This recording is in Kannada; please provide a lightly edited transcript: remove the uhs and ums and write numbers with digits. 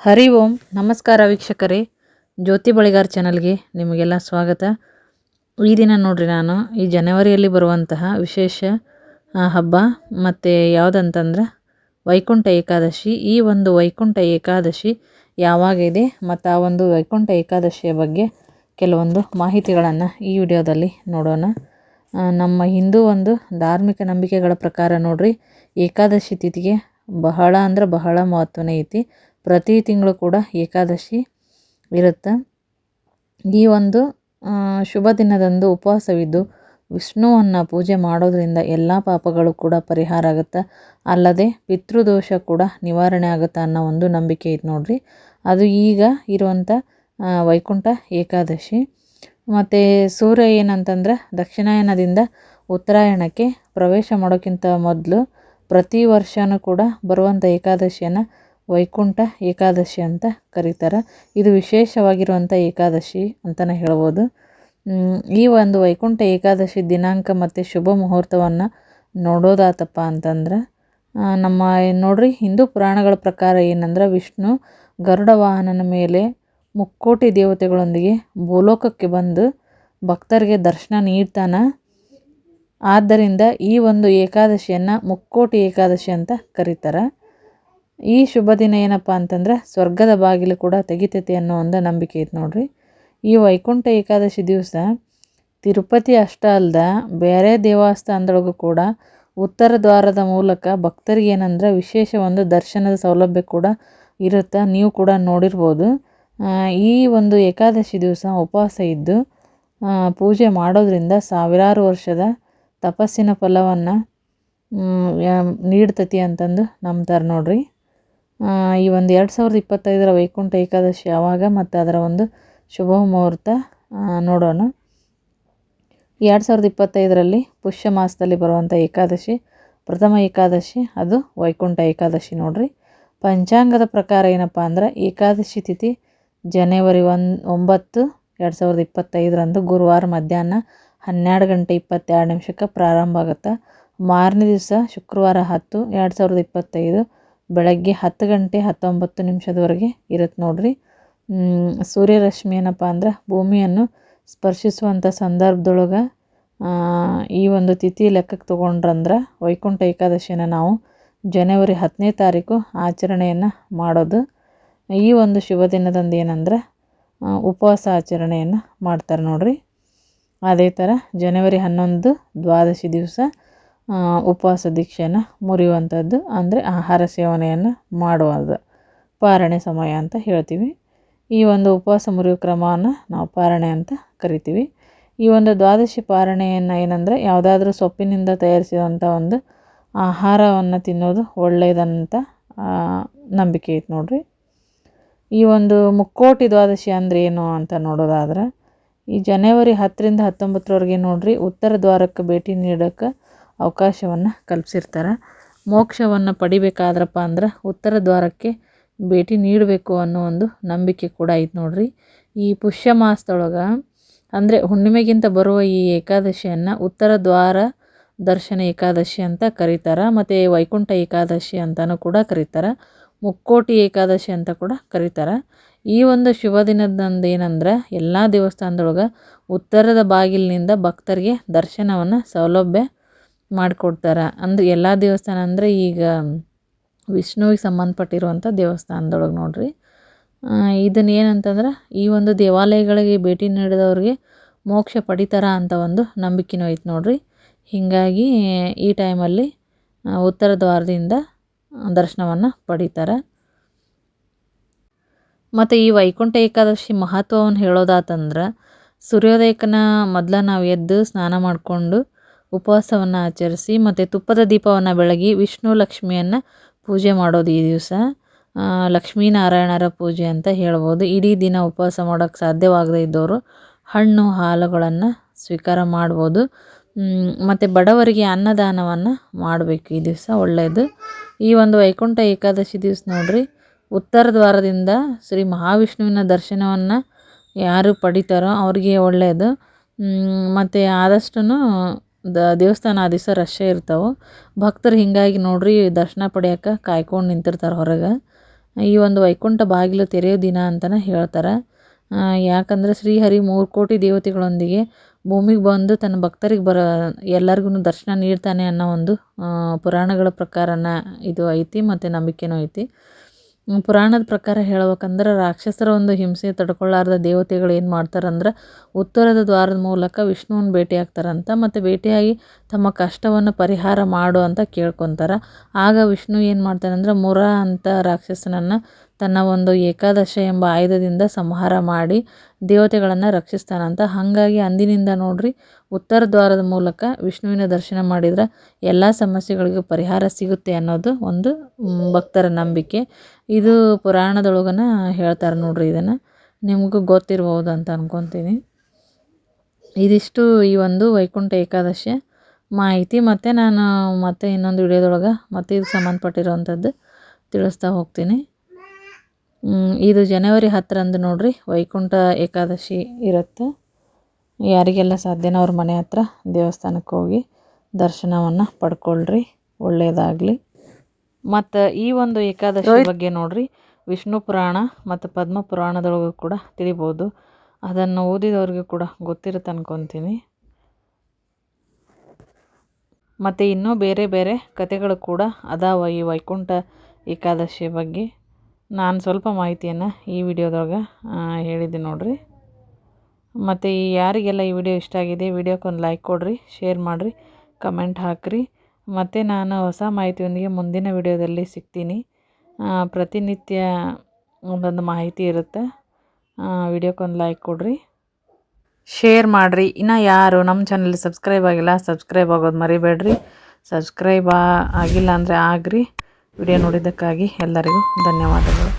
ಹರಿ ಓಂ ನಮಸ್ಕಾರ ವೀಕ್ಷಕರೇ, ಜ್ಯೋತಿ ಬಳಿಗಾರ್ ಚಾನಲ್ಗೆ ನಿಮಗೆಲ್ಲ ಸ್ವಾಗತ. ಈ ದಿನ ನೋಡ್ರಿ, ನಾನು ಈ ಜನವರಿಯಲ್ಲಿ ಬರುವಂತಹ ವಿಶೇಷ ಹಬ್ಬ ಮತ್ತು ಯಾವುದಂತಂದ್ರೆ ವೈಕುಂಠ ಏಕಾದಶಿ. ಈ ಒಂದು ವೈಕುಂಠ ಏಕಾದಶಿ ಯಾವಾಗಿದೆ ಮತ್ತು ಆ ಒಂದು ವೈಕುಂಠ ಏಕಾದಶಿಯ ಬಗ್ಗೆ ಕೆಲವೊಂದು ಮಾಹಿತಿಗಳನ್ನು ಈ ವಿಡಿಯೋದಲ್ಲಿ ನೋಡೋಣ. ನಮ್ಮ ಹಿಂದೂ ಒಂದು ಧಾರ್ಮಿಕ ನಂಬಿಕೆಗಳ ಪ್ರಕಾರ ನೋಡ್ರಿ, ಏಕಾದಶಿ ತಿಥಿಗೆ ಬಹಳ ಅಂದ್ರೆ ಬಹಳ ಮಹತ್ವನೇ ಐತಿ. ಪ್ರತಿ ತಿಂಗಳು ಕೂಡ ಏಕಾದಶಿ ಇರುತ್ತೆ. ಈ ಒಂದು ಶುಭ ದಿನದಂದು ಉಪವಾಸವಿದ್ದು ವಿಷ್ಣುವನ್ನು ಪೂಜೆ ಮಾಡೋದ್ರಿಂದ ಎಲ್ಲ ಪಾಪಗಳು ಕೂಡ ಪರಿಹಾರ ಆಗುತ್ತೆ, ಅಲ್ಲದೆ ಪಿತೃದೋಷ ಕೂಡ ನಿವಾರಣೆ ಆಗುತ್ತೆ ಅನ್ನೋ ಒಂದು ನಂಬಿಕೆ ಐತೆ ನೋಡ್ರಿ. ಅದು ಈಗ ಇರುವಂಥ ವೈಕುಂಠ ಏಕಾದಶಿ. ಮತ್ತು ಸೂರ್ಯ ಏನಂತಂದ್ರೆ ದಕ್ಷಿಣಾಯನದಿಂದ ಉತ್ತರಾಯಣಕ್ಕೆ ಪ್ರವೇಶ ಮಾಡೋಕ್ಕಿಂತ ಮೊದಲು ಪ್ರತಿ ವರ್ಷವೂ ಕೂಡ ಬರುವಂಥ ಏಕಾದಶಿಯನ್ನು ವೈಕುಂಠ ಏಕಾದಶಿ ಅಂತ ಕರೀತಾರೆ. ಇದು ವಿಶೇಷವಾಗಿರುವಂಥ ಏಕಾದಶಿ ಅಂತಲೇ ಹೇಳ್ಬೋದು. ಈ ಒಂದು ವೈಕುಂಠ ಏಕಾದಶಿ ದಿನಾಂಕ ಮತ್ತು ಶುಭ ಮುಹೂರ್ತವನ್ನು ನೋಡೋದಾತಪ್ಪ ಅಂತಂದ್ರೆ ನಮ್ಮ ನೋಡ್ರಿ, ಹಿಂದೂ ಪುರಾಣಗಳ ಪ್ರಕಾರ ಏನಂದ್ರೆ ವಿಷ್ಣು ಗರುಡ ವಾಹನನ ಮೇಲೆ ಮುಕ್ಕೋಟಿ ದೇವತೆಗಳೊಂದಿಗೆ ಭೂಲೋಕಕ್ಕೆ ಬಂದು ಭಕ್ತರಿಗೆ ದರ್ಶನ ನೀಡ್ತಾನೆ. ಆದ್ದರಿಂದ ಈ ಒಂದು ಏಕಾದಶಿಯನ್ನು ಮುಕ್ಕೋಟಿ ಏಕಾದಶಿ ಅಂತ ಕರೀತಾರೆ. ಈ ಶುಭ ದಿನ ಏನಪ್ಪ ಅಂತಂದ್ರೆ ಸ್ವರ್ಗದ ಬಾಗಿಲು ಕೂಡ ತೆಗಿತೈತಿ ಅನ್ನೋ ಒಂದು ನಂಬಿಕೆ ಐತೆ ನೋಡ್ರಿ. ಈ ವೈಕುಂಠ ಏಕಾದಶಿ ದಿವಸ ತಿರುಪತಿ ಅಷ್ಟ ಅಲ್ದ ಬೇರೆ ದೇವಸ್ಥಾನದೊಳಗೂ ಕೂಡ ಉತ್ತರ ದ್ವಾರದ ಮೂಲಕ ಭಕ್ತರಿಗೆ ಏನಂದ್ರೆ ವಿಶೇಷ ಒಂದು ದರ್ಶನದ ಸೌಲಭ್ಯ ಕೂಡ ಇರುತ್ತೆ. ನೀವು ಕೂಡ ನೋಡಿರ್ಬೋದು. ಈ ಒಂದು ಏಕಾದಶಿ ದಿವಸ ಉಪವಾಸ ಇದ್ದು ಪೂಜೆ ಮಾಡೋದ್ರಿಂದ ಸಾವಿರಾರು ವರ್ಷದ ತಪಸ್ಸಿನ ಫಲವನ್ನು ನೀಡ್ತತಿ ಅಂತಂದು ನಂಬ್ತಾರೆ ನೋಡ್ರಿ. ಈ ಒಂದು 2025ರ ವೈಕುಂಠ ಏಕಾದಶಿ ಯಾವಾಗ ಮತ್ತು ಅದರ ಒಂದು ಶುಭ ಮುಹೂರ್ತ ನೋಡೋಣ. 2025ರಲ್ಲಿ ಪುಷ್ಯ ಮಾಸದಲ್ಲಿ ಬರುವಂಥ ಏಕಾದಶಿ ಪ್ರಥಮ ಏಕಾದಶಿ, ಅದು ವೈಕುಂಠ ಏಕಾದಶಿ ನೋಡ್ರಿ. ಪಂಚಾಂಗದ ಪ್ರಕಾರ ಏನಪ್ಪ ಅಂದ್ರೆ ಏಕಾದಶಿ ತಿಥಿ ಜನವರಿ 9, 2025ರಂದು ಗುರುವಾರ ಮಧ್ಯಾಹ್ನ 12:22 ಪ್ರಾರಂಭ ಆಗುತ್ತೆ. ಮಾರನೇ ದಿವಸ ಶುಕ್ರವಾರ 10, 2025 ಬೆಳಗ್ಗೆ 10:19 ಇರುತ್ತೆ ನೋಡ್ರಿ. ಸೂರ್ಯರಶ್ಮಿ ಏನಪ್ಪ ಅಂದ್ರೆ ಭೂಮಿಯನ್ನು ಸ್ಪರ್ಶಿಸುವಂಥ ಸಂದರ್ಭದೊಳಗೆ ಈ ಒಂದು ತಿಥಿ ಲೆಕ್ಕಕ್ಕೆ ತೊಗೊಂಡ್ರಂದ್ರೆ ವೈಕುಂಠ ಏಕಾದಶಿನ ನಾವು ಜನವರಿ 10ನೇ ತಾರೀಕು ಆಚರಣೆಯನ್ನು ಮಾಡೋದು. ಈ ಒಂದು ಶುಭ ದಿನದಂದು ಏನಂದ್ರೆ ಉಪವಾಸ ಆಚರಣೆಯನ್ನು ಮಾಡ್ತಾರೆ ನೋಡ್ರಿ. ಅದೇ ಥರ ಜನವರಿ 11 ದ್ವಾದಶಿ ದಿವಸ ಉಪವಾಸ ದೀಕ್ಷೆಯನ್ನು ಮುರಿಯುವಂಥದ್ದು, ಅಂದರೆ ಆಹಾರ ಸೇವನೆಯನ್ನು ಮಾಡುವುದು ಪಾರಣೆ ಸಮಯ ಅಂತ ಹೇಳ್ತೀವಿ. ಈ ಒಂದು ಉಪವಾಸ ಮುರಿಯೋ ಕ್ರಮವನ್ನು ನಾವು ಪಾರಣೆ ಅಂತ ಕರಿತೀವಿ. ಈ ಒಂದು ದ್ವಾದಶಿ ಪಾರಣೆಯನ್ನು ಏನಂದರೆ ಯಾವುದಾದ್ರೂ ಸೊಪ್ಪಿನಿಂದ ತಯಾರಿಸಿದಂಥ ಒಂದು ಆಹಾರವನ್ನು ತಿನ್ನೋದು ಒಳ್ಳೆಯದಂತ ನಂಬಿಕೆ ಐತೆ ನೋಡ್ರಿ. ಈ ಒಂದು ಮುಕ್ಕೋಟಿ ದ್ವಾದಶಿ ಅಂದರೆ ಏನು ಅಂತ ನೋಡೋದಾದ್ರೆ ಈ ಜನವರಿ 10ರಿಂದ 19ರವರೆಗೆ ನೋಡ್ರಿ ಉತ್ತರ ದ್ವಾರಕ್ಕೆ ಭೇಟಿ ನೀಡೋಕ್ಕೆ ಅವಕಾಶವನ್ನು ಕಲ್ಪಿಸಿರ್ತಾರೆ. ಮೋಕ್ಷವನ್ನು ಪಡಿಬೇಕಾದ್ರಪ್ಪ ಅಂದ್ರೆ ಉತ್ತರ ದ್ವಾರಕ್ಕೆ ಭೇಟಿ ನೀಡಬೇಕು ಅನ್ನೋ ಒಂದು ನಂಬಿಕೆ ಕೂಡ ಐತೆ ನೋಡ್ರಿ. ಈ ಪುಷ್ಯ ಮಾಸದೊಳಗೆ ಅಂದರೆ ಹುಣ್ಣಿಮೆಗಿಂತ ಬರುವ ಈ ಏಕಾದಶಿಯನ್ನು ಉತ್ತರ ದ್ವಾರ ದರ್ಶನ ಏಕಾದಶಿ ಅಂತ ಕರೀತಾರೆ. ಮತ್ತು ವೈಕುಂಠ ಏಕಾದಶಿ ಅಂತಲೂ ಕೂಡ ಕರೀತಾರೆ. ಮುಕ್ಕೋಟಿ ಏಕಾದಶಿ ಅಂತ ಕೂಡ ಕರೀತಾರೆ. ಈ ಒಂದು ಶುಭ ದಿನದಂದು ಏನಂದ್ರೆ ಎಲ್ಲ ದೇವಸ್ಥಾನದೊಳಗೆ ಉತ್ತರದ ಬಾಗಿಲಿನಿಂದ ಭಕ್ತರಿಗೆ ದರ್ಶನವನ್ನು ಸೌಲಭ್ಯ ಮಾಡಿಕೊಡ್ತಾರೆ. ಅಂದರೆ ಎಲ್ಲ ದೇವಸ್ಥಾನ ಅಂದರೆ ಈಗ ವಿಷ್ಣುವಿಗೆ ಸಂಬಂಧಪಟ್ಟಿರುವಂಥ ದೇವಸ್ಥಾನದೊಳಗೆ ನೋಡ್ರಿ. ಇದನ್ನು ಏನಂತಂದ್ರೆ ಈ ಒಂದು ದೇವಾಲಯಗಳಿಗೆ ಭೇಟಿ ನೀಡಿದವ್ರಿಗೆ ಮೋಕ್ಷ ಪಡಿತಾರ ಅಂತ ಒಂದು ನಂಬಿಕೆನೂ ಐತೆ ನೋಡ್ರಿ. ಹೀಗಾಗಿ ಈ ಟೈಮಲ್ಲಿ ಉತ್ತರ ದ್ವಾರದಿಂದ ದರ್ಶನವನ್ನು ಪಡಿತಾರೆ. ಮತ್ತು ಈ ವೈಕುಂಠ ಏಕಾದಶಿ ಮಹತ್ವವನ್ನು ಹೇಳೋದಾತಂದ್ರೆ ಸೂರ್ಯೋದಯಕ್ಕನ ಮೊದಲು ನಾವು ಎದ್ದು ಸ್ನಾನ ಮಾಡಿಕೊಂಡು ಉಪವಾಸವನ್ನು ಆಚರಿಸಿ ಮತ್ತು ತುಪ್ಪದ ದೀಪವನ್ನು ಬೆಳಗಿ ವಿಷ್ಣು ಲಕ್ಷ್ಮಿಯನ್ನು ಪೂಜೆ ಮಾಡೋದು ಈ ದಿವಸ. ಲಕ್ಷ್ಮೀನಾರಾಯಣರ ಪೂಜೆ ಅಂತ ಹೇಳ್ಬೋದು. ಇಡೀ ದಿನ ಉಪವಾಸ ಮಾಡೋಕ್ಕೆ ಸಾಧ್ಯವಾಗದೇ ಇದ್ದವರು ಹಣ್ಣು ಹಾಲುಗಳನ್ನು ಸ್ವೀಕಾರ ಮಾಡ್ಬೋದು. ಮತ್ತು ಬಡವರಿಗೆ ಅನ್ನದಾನವನ್ನು ಮಾಡಬೇಕು ಈ ದಿವಸ, ಒಳ್ಳೆಯದು. ಈ ಒಂದು ವೈಕುಂಠ ಏಕಾದಶಿ ದಿವಸ ನೋಡ್ರಿ ಉತ್ತರ ದ್ವಾರದಿಂದ ಶ್ರೀ ಮಹಾವಿಷ್ಣುವಿನ ದರ್ಶನವನ್ನು ಯಾರು ಪಡಿತಾರೋ ಅವ್ರಿಗೆ ಒಳ್ಳೆಯದು. ಮತ್ತು ಆದಷ್ಟು ದೇವಸ್ಥಾನ ಆ ದಿವಸ ರಶ್ಶೇ ಇರ್ತಾವೆ ಭಕ್ತರು. ಹೀಗಾಗಿ ನೋಡ್ರಿ ದರ್ಶನ ಪಡೆಯೋಕೆ ಕಾಯ್ಕೊಂಡು ನಿಂತಿರ್ತಾರೆ ಹೊರಗೆ. ಈ ಒಂದು ವೈಕುಂಠ ಬಾಗಿಲು ತೆರೆಯೋ ದಿನ ಅಂತಲೇ ಹೇಳ್ತಾರೆ. ಯಾಕಂದರೆ ಶ್ರೀಹರಿ 3 ಕೋಟಿ ದೇವತೆಗಳೊಂದಿಗೆ ಭೂಮಿಗೆ ಬಂದು ತನ್ನ ಭಕ್ತರಿಗೆ ಎಲ್ಲರಿಗೂ ದರ್ಶನ ನೀಡ್ತಾನೆ ಅನ್ನೋ ಒಂದು ಪುರಾಣಗಳ ಪ್ರಕಾರನ ಇದು ಐತಿ ಮತ್ತು ನಂಬಿಕೆನೂ ಐತಿ. ಪುರಾಣದ ಪ್ರಕಾರ ಹೇಳ್ಬೇಕಂದ್ರೆ ರಾಕ್ಷಸರ ಒಂದು ಹಿಂಸೆ ತಡ್ಕೊಳ್ಳಾರ್ದ ದೇವತೆಗಳು ಏನು ಮಾಡ್ತಾರಂದ್ರೆ ಉತ್ತರದ ದ್ವಾರದ ಮೂಲಕ ವಿಷ್ಣುವನ್ನು ಭೇಟಿಯಾಗ್ತಾರಂತ. ಮತ್ತು ಭೇಟಿಯಾಗಿ ತಮ್ಮ ಕಷ್ಟವನ್ನು ಪರಿಹಾರ ಮಾಡು ಅಂತ ಕೇಳ್ಕೊತಾರೆ. ಆಗ ವಿಷ್ಣು ಏನು ಮಾಡ್ತಾನಂದ್ರೆ ಮುರ ಅಂತ ರಾಕ್ಷಸನನ್ನು ತನ್ನ ಒಂದು ಏಕಾದಶ ಎಂಬ ಆಯುಧದಿಂದ ಸಂಹಾರ ಮಾಡಿ ದೇವತೆಗಳನ್ನು ರಕ್ಷಿಸ್ತಾನಂತ. ಹಾಗಾಗಿ ಅಂದಿನಿಂದ ನೋಡ್ರಿ ಉತ್ತರ ದ್ವಾರದ ಮೂಲಕ ವಿಷ್ಣುವಿನ ದರ್ಶನ ಮಾಡಿದ್ರೆ ಎಲ್ಲ ಸಮಸ್ಯೆಗಳಿಗೂ ಪರಿಹಾರ ಸಿಗುತ್ತೆ ಅನ್ನೋದು ಒಂದು ಭಕ್ತರ ನಂಬಿಕೆ. ಇದು ಪುರಾಣದೊಳಗನ ಹೇಳ್ತಾರೆ ನೋಡ್ರಿ. ಇದನ್ನು ನಿಮಗೂ ಗೊತ್ತಿರ್ಬೋದು ಅಂತ ಅನ್ಕೊತೀನಿ. ಇದಿಷ್ಟು ಈ ಒಂದು ವೈಕುಂಠ ಏಕಾದಶಿ ಮಾಹಿತಿ. ಮತ್ತು ನಾನು ಮತ್ತೆ ಇನ್ನೊಂದು ವಿಡಿಯೋದೊಳಗೆ ಮತ್ತೆ ಇದಕ್ಕೆ ಸಂಬಂಧಪಟ್ಟಿರೋವಂಥದ್ದು ತಿಳಿಸ್ತಾ ಹೋಗ್ತೀನಿ. ಇದು ಜನವರಿ 10ರಂದು ನೋಡ್ರಿ ವೈಕುಂಠ ಏಕಾದಶಿ ಇರುತ್ತೆ. ಯಾರಿಗೆಲ್ಲ ಸಾಧ್ಯನೋ ಅವ್ರ ಮನೆ ಹತ್ರ ದೇವಸ್ಥಾನಕ್ಕೆ ಹೋಗಿ ದರ್ಶನವನ್ನು ಪಡ್ಕೊಳ್ರಿ, ಒಳ್ಳೆಯದಾಗಲಿ. ಮತ್ತು ಈ ಒಂದು ಏಕಾದಶಿ ಬಗ್ಗೆ ನೋಡ್ರಿ ವಿಷ್ಣು ಪುರಾಣ ಮತ್ತು ಪದ್ಮ ಪುರಾಣದೊಳಗೂ ಕೂಡ ತಿಳಿಬೋದು. ಅದನ್ನು ಓದಿದವ್ರಿಗೂ ಕೂಡ ಗೊತ್ತಿರುತ್ತೆ ಅನ್ಕೊತೀನಿ. ಮತ್ತು ಇನ್ನೂ ಬೇರೆ ಬೇರೆ ಕಥೆಗಳು ಕೂಡ ಅದಾವ ಈ ವೈಕುಂಠ ಏಕಾದಶಿ ಬಗ್ಗೆ. ನಾನು ಸ್ವಲ್ಪ ಮಾಹಿತಿಯನ್ನು ಈ ವಿಡಿಯೋದಾಗ ಹೇಳಿದ್ದೀನಿ ನೋಡ್ರಿ. ಮತ್ತು ಯಾರಿಗೆಲ್ಲ ಈ ವಿಡಿಯೋ ಇಷ್ಟ ಆಗಿದೆ ವಿಡಿಯೋಕ್ಕೊಂದು ಲೈಕ್ ಕೊಡಿರಿ, ಶೇರ್ ಮಾಡಿರಿ, ಕಮೆಂಟ್ ಹಾಕಿರಿ. ಮತ್ತು ನಾನು ಹೊಸ ಮಾಹಿತಿಯೊಂದಿಗೆ ಮುಂದಿನ ವಿಡಿಯೋದಲ್ಲಿ ಸಿಗ್ತೀನಿ. ಪ್ರತಿನಿತ್ಯ ಒಂದೊಂದು ಮಾಹಿತಿ ಇರುತ್ತೆ. ವಿಡಿಯೋಕ್ಕೊಂದು ಲೈಕ್ ಕೊಡಿರಿ, ಶೇರ್ ಮಾಡಿರಿ. ಇನ್ನು ಯಾರು ನಮ್ಮ ಚಾನಲ್ ಸಬ್ಸ್ಕ್ರೈಬ್ ಆಗಿಲ್ಲ ಸಬ್ಸ್ಕ್ರೈಬ್ ಆಗೋದು ಮರಿಬೇಡ್ರಿ. ಸಬ್ಸ್ಕ್ರೈಬ್ ಆಗಿಲ್ಲ ಅಂದರೆ ಆಗ್ರಿ. ವಿಡಿಯೋ ನೋಡಿದ್ದಕ್ಕಾಗಿ ಎಲ್ಲರಿಗೂ ಧನ್ಯವಾದಗಳು.